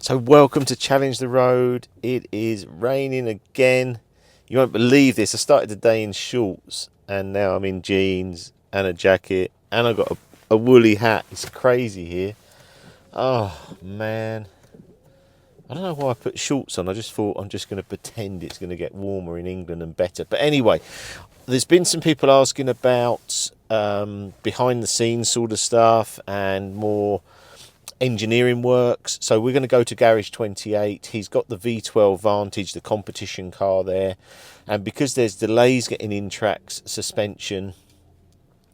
So welcome to Challenge the Road. It is raining again. You won't believe this. I started the day in shorts and now I'm in jeans and a jacket and I've got a woolly hat. It's crazy here. Oh man. I don't know why I put shorts on. I just thought I'm just going to pretend it's going to get warmer in England and better. But anyway, there's been some people asking about behind the scenes sort of stuff and more engineering works. So we're going to go to Garage 28. He's got the V12 Vantage, the competition car there, and because there's delays getting in-tracks suspension,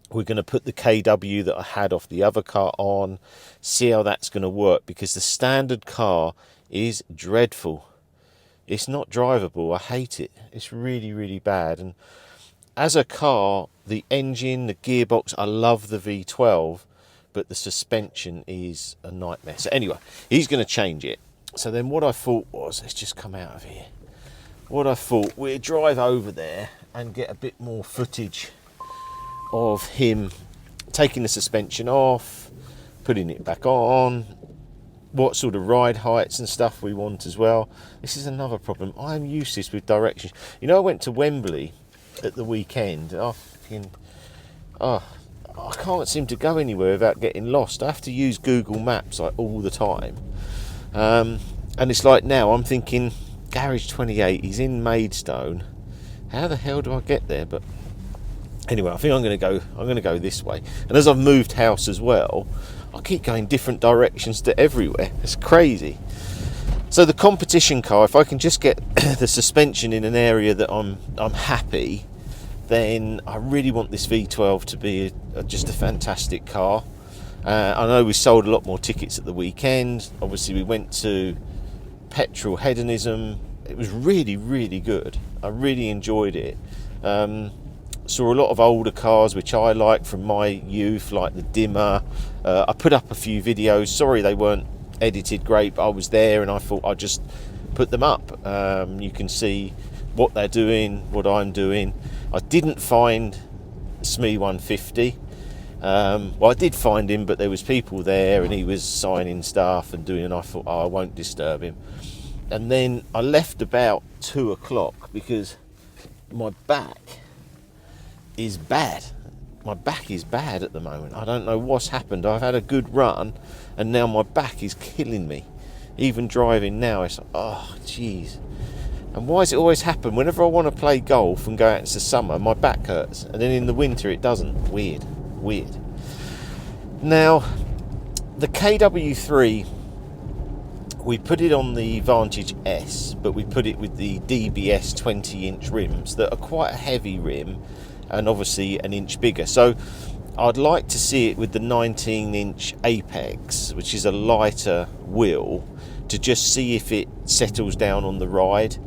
we're going to put the KW that I had off the other car on, see how that's going to work, because the standard car is dreadful. It's not drivable. I hate it. It's really, really bad. And as a car, the engine, the gearbox, I love the V12, but the suspension is a nightmare. So anyway, he's going to change it. So then what I thought was, let's just come out of here. What I thought, we'd drive over there and get a bit more footage of him taking the suspension off, putting it back on, what sort of ride heights and stuff we want as well. This is another problem. I'm useless with directions. You know, I went to Wembley at the weekend. I can't seem to go anywhere without getting lost. I have to use Google Maps like all the time. And it's like now I'm thinking Garage 28, he's in Maidstone. How the hell do I get there? But anyway, I think I'm going to go this way. And as I've moved house as well, I keep going different directions to everywhere. It's crazy. So the competition car, if I can just get the suspension in an area that I'm happy, then I really want this V12 to be just a fantastic car. I know we sold a lot more tickets at the weekend. Obviously we went to Petrol Hedonism. It was really, really good. I really enjoyed it. Saw a lot of older cars which I like from my youth, like the Dimmer. I put up a few videos. Sorry they weren't edited great, but I was there and I thought I'd just put them up. You can see what they're doing, what I'm doing. I didn't find SME 150. Well, I did find him, but there was people there and he was signing stuff and doing, and I thought, oh, I won't disturb him. And then I left about 2 o'clock because my back is bad. My back is bad at the moment. I don't know what's happened. I've had a good run and now my back is killing me. Even driving now, it's like, oh, jeez. And why does it always happen? Whenever I want to play golf and go out into summer, my back hurts. And then in the winter, it doesn't. Weird. Now, the KW3, we put it on the Vantage S, but we put it with the DBS 20-inch rims that are quite a heavy rim and obviously an inch bigger. So I'd like to see it with the 19-inch Apex, which is a lighter wheel, to just see if it settles down on the ride.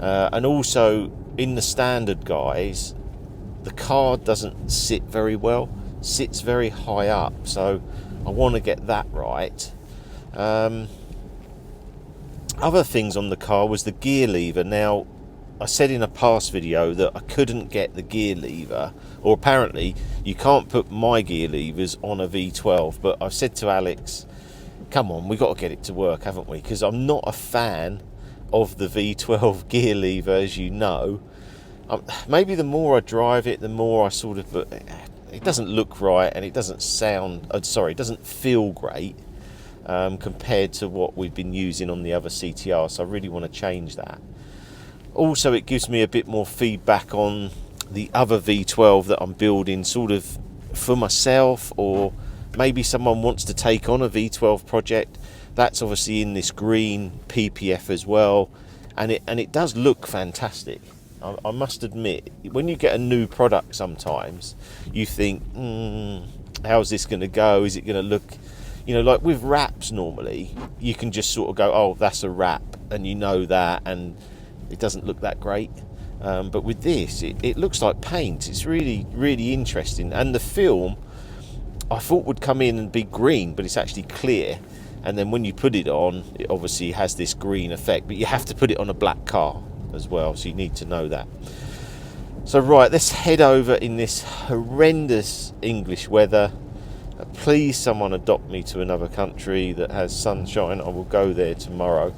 And also in the standard guys, the car doesn't sit very well, sits very high up, so I want to get that right. Other things on the car was the gear lever. Now I said in a past video that I couldn't get the gear lever, or apparently you can't put my gear levers on a V12, but I've said to Alex, come on, we've got to get it to work, haven't we? Because I'm not a fan of the V12 gear lever, as you know. Maybe the more I drive it, the more I sort of, but it doesn't look right and it doesn't sound, it doesn't feel great compared to what we've been using on the other CTR, so I really want to change that. Also, it gives me a bit more feedback on the other V12 that I'm building, sort of for myself, or maybe someone wants to take on a V12 project. That's obviously in this green PPF as well, and it does look fantastic. I must admit, when you get a new product, sometimes you think, how's this going to go? Is it going to look, like with wraps normally, you can just sort of go, oh, that's a wrap, and you know that, and it doesn't look that great. But with this, it looks like paint. It's really, really interesting. And the film, I thought would come in and be green, but it's actually clear. And then when you put it on, it obviously has this green effect, but you have to put it on a black car as well, so you need to know that. So right, let's head over in this horrendous English weather. Please someone adopt me to another country that has sunshine. I will go there tomorrow.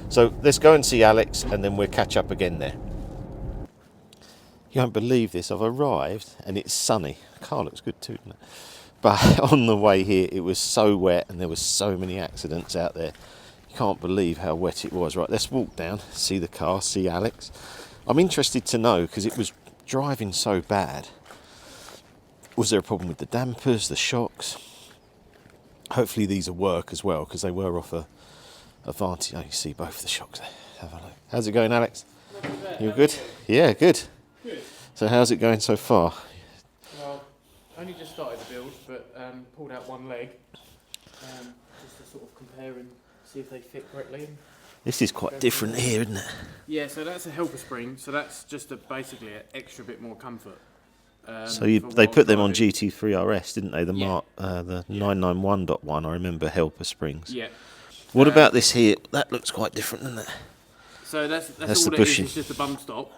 So let's go and see Alex, and then we'll catch up again there. You won't believe this, I've arrived and it's sunny. The car looks good too, doesn't it? But on the way here it was so wet and there were so many accidents out there. You can't believe how wet it was. Right, let's walk down, see the car, see Alex. I'm interested to know, because it was driving so bad. Was there a problem with the dampers, the shocks? Hopefully these will work as well, because they were off a Vantage. Oh, you see both the shocks there. Have a look. How's it going, Alex? You good? Yeah, good. Good. So how's it going so far? Well, only just started the build, but pulled out one leg, just to sort of compare and see if they fit correctly. This is quite different here, isn't it? Yeah, so that's a helper spring, so that's just basically an extra bit more comfort. So they put them on GT3 RS, didn't they? The the 991.1, I remember helper springs. Yeah. What about this here? That looks quite different, doesn't it? So that's the all it bushing. is. It's just a bump stop,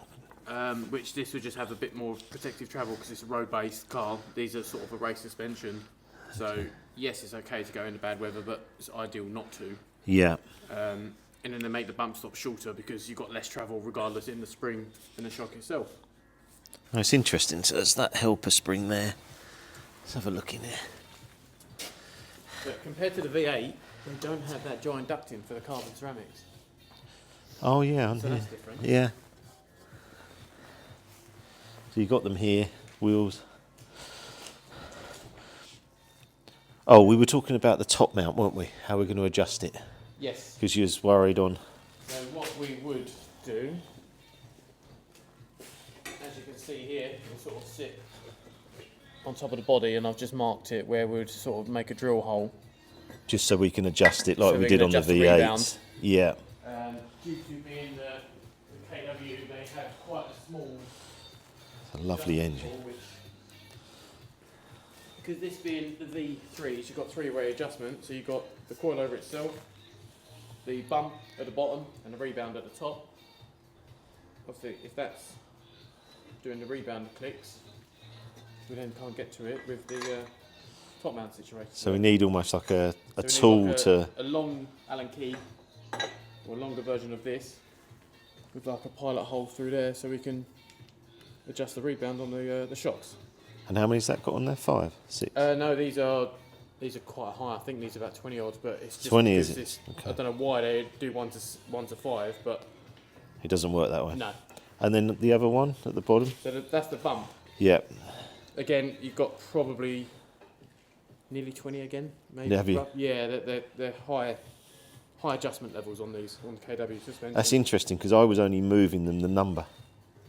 which this would just have a bit more protective travel because it's a road-based car. These are sort of a race suspension. So yes, it's okay to go into bad weather, but it's ideal not to. Yeah. And then they make the bump stop shorter because you've got less travel regardless in the spring and the shock itself. Oh, it's interesting. So there's that helper spring there. Let's have a look in here. But compared to the V8, they don't have that giant ducting for the carbon ceramics. Oh yeah, So that's different. Yeah. So you got them here, wheels. Oh, we were talking about the top mount, weren't we? How we're going to adjust it. Yes. Because you was worried on. So what we would do, as you can see here, we'll sort of sit on top of the body, and I've just marked it where we'd sort of make a drill hole. Just so we can adjust it like So we we did can on the adjust the V8. rebound. Yeah. Due to being the KW, they have quite a small. It's a lovely engine. Because this being the V3s, you've got three-way adjustment. So you've got the coilover itself, the bump at the bottom, and the rebound at the top. Obviously, if that's doing the rebound clicks, we then can't get to it with the top mount situation. So we need almost like a So tool like to. a long Allen key, or a longer version of this, with like a pilot hole through there, so we can adjust the rebound on the shocks. And how many's that got on there? 5, 6? No, these are quite high. I think these are about 20 odd, but it's just 20 is it? Okay. I don't know why they do 1 to 5, but It doesn't work that way. no. And then the other one at the bottom? So that's the bump. Yeah. Again, you've got probably nearly 20 again, maybe. Have you? Yeah, they're high adjustment levels on these, on the KW suspension. That's interesting because I was only moving them the number.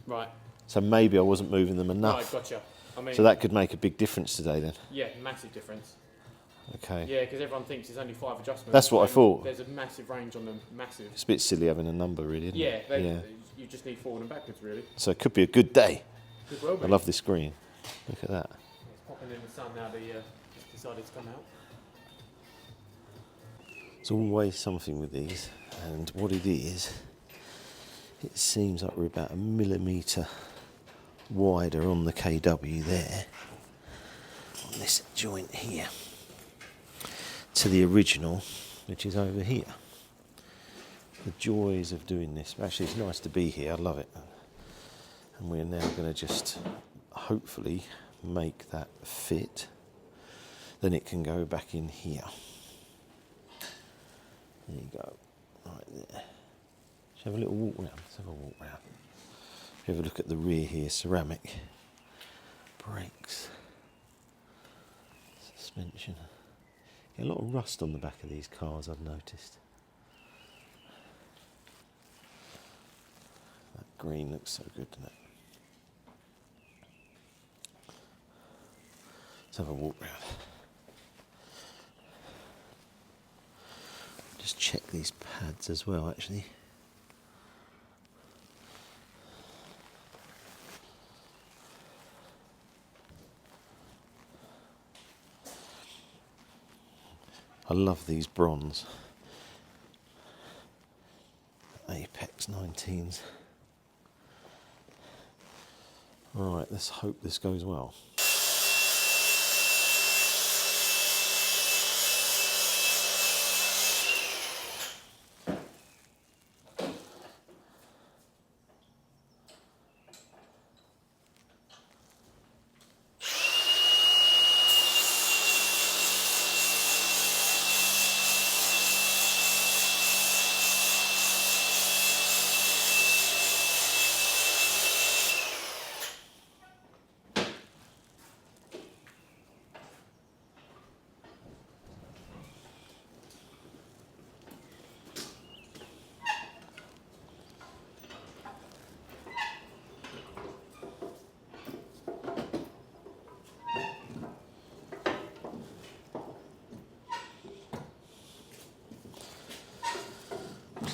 Right. So maybe I wasn't moving them enough. Right, gotcha. I mean, So that could make a big difference today then. yeah, massive difference. Okay. Yeah, because everyone thinks there's only 5 adjustments. That's what I thought. There's a massive range on them, massive. It's a bit silly having a number really, isn't Yeah, it? you just need forward and backwards, really. So it could be a good day. Could well be. I love this green. Look at that. It's popping in the sun now. It's decided to come out. There's always something with these, and what it is, it seems like we're about 1 millimetre wider on the KW there, on this joint here, to the original, which is over here. The joys of doing this. Actually, it's nice to be here. I love it. And we're now going to just hopefully make that fit. Then it can go back in here. There you go, right there. Let's have a little walk round. Let's have a walk round. Have a look at the rear here, ceramic. Brakes. Suspension. Get a lot of rust on the back of these cars, I've noticed. That green looks so good, doesn't it? Let's have a walk round. Just check these pads as well, actually. I love these bronze Apex 19s. Alright, let's hope this goes well.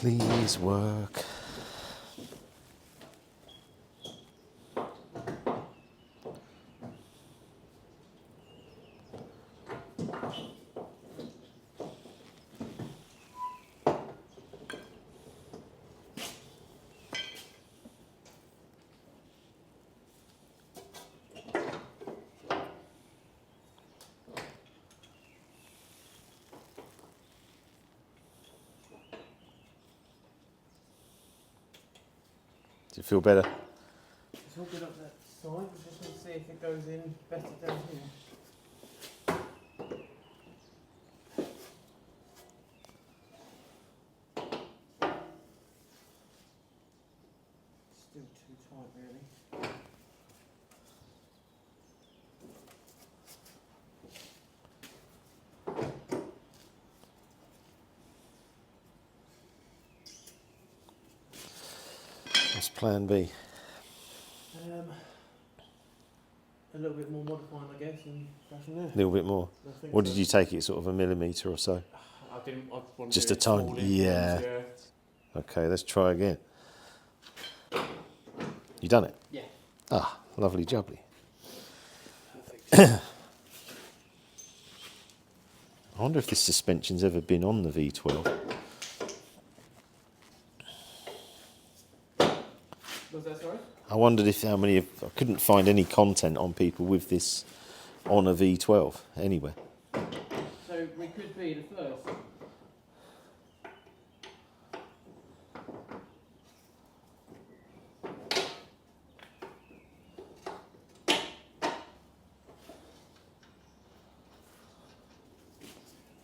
Please work. Do you feel better? It's all good up that side. We just need to see if it goes in better down here. Still too tight, really. What's plan B? A little bit more modifying, I guess, and go from there. A little bit more. What did you take it, sort of a millimetre or so? I didn't. I wanted Just to a do it small tiny, increments, yeah. Okay, let's try again. You done it? Yeah. Ah, lovely jubbly. Perfect. I wonder if this suspension's ever been on the V12. Was that sorry? I wondered if I couldn't find any content on people with this on a V12 anywhere. So we could be the first.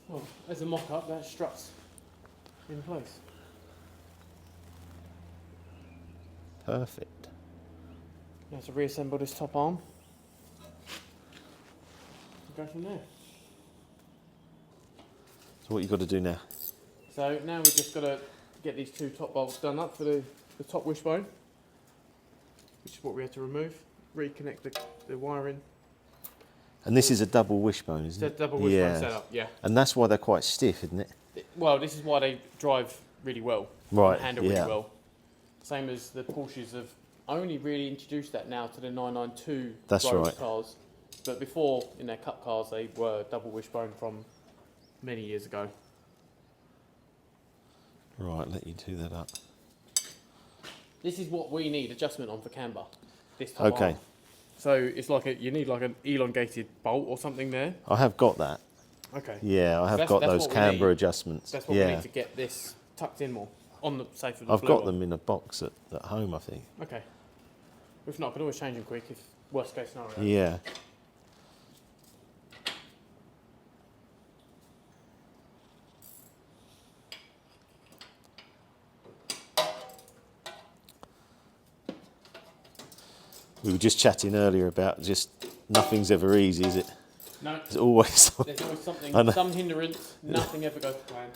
Well, as a mock-up, that struts in place. Perfect. Now to reassemble this top arm. Go from there. So what you got to do now? So now we've just got to get these two top bolts done up for the top wishbone, which is what we had to remove. Reconnect the wiring. And this is a double wishbone, isn't It's it? a double wishbone setup, yeah. And that's why they're quite stiff, isn't it? Well, this is why they drive really well. Right, And handle yeah. really well. Same as the Porsches have only really introduced that now to the 992 That's road right. cars. But before, in their cup cars, they were double wishbone from many years ago. Right, let you do that up. This is what we need adjustment on for camber. This top Okay. arm. So it's like you need like an elongated bolt or something there. I have got that. Okay. Yeah, I have That's- got that's those what we camber need. adjustments. That's what we yeah. need to get this tucked in more on the safe for the I've blue got one. them in a box at home, I think. Okay. If not, I could always change them quick if worst case scenario. Yeah. We were just chatting earlier about just nothing's ever easy, is it? No. There's always There's always something, I know. some hindrance. Nothing ever goes to plan.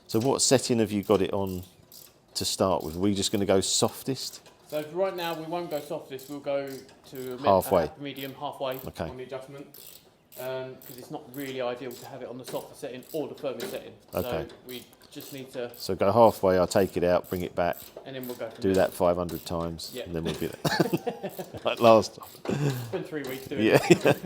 So what setting have you got it on to start with? Are we just going to go softest? So for right now, we won't go softest. We'll go to Halfway. Medium, halfway Okay. on the adjustment. Because it's not really ideal to have it on the softer setting or the firmest setting. Okay. So we just need to, So go halfway, I'll take it out, bring it back, and then we'll go from do there. that 500 times, Yeah. and then we'll be there. Like last time. Spend 3 weeks doing Yeah. it.